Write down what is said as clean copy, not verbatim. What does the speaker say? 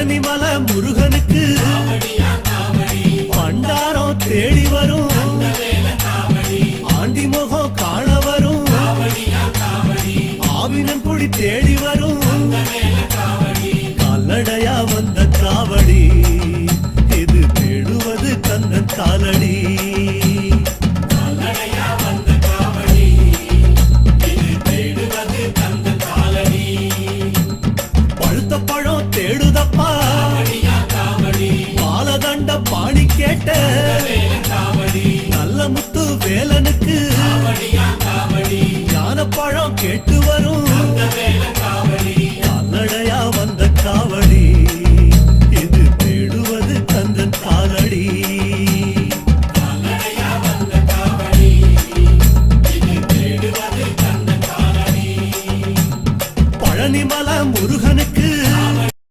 பழனிமலை முருகனுக்கு பண்டாரம் தேடி வரும் ஆண்டி முகம் காண வரும் ஆவினங்குடி தேடி வரும் கால்நடையா வந்த காவடி இது தேடுவது கந்தன் காலடி தேடுதப்பா பாலதண்ட பாணி கேட்ட நல்ல முத்து வேலனுக்கு ஞானப்பழம் கேட்டு வரும்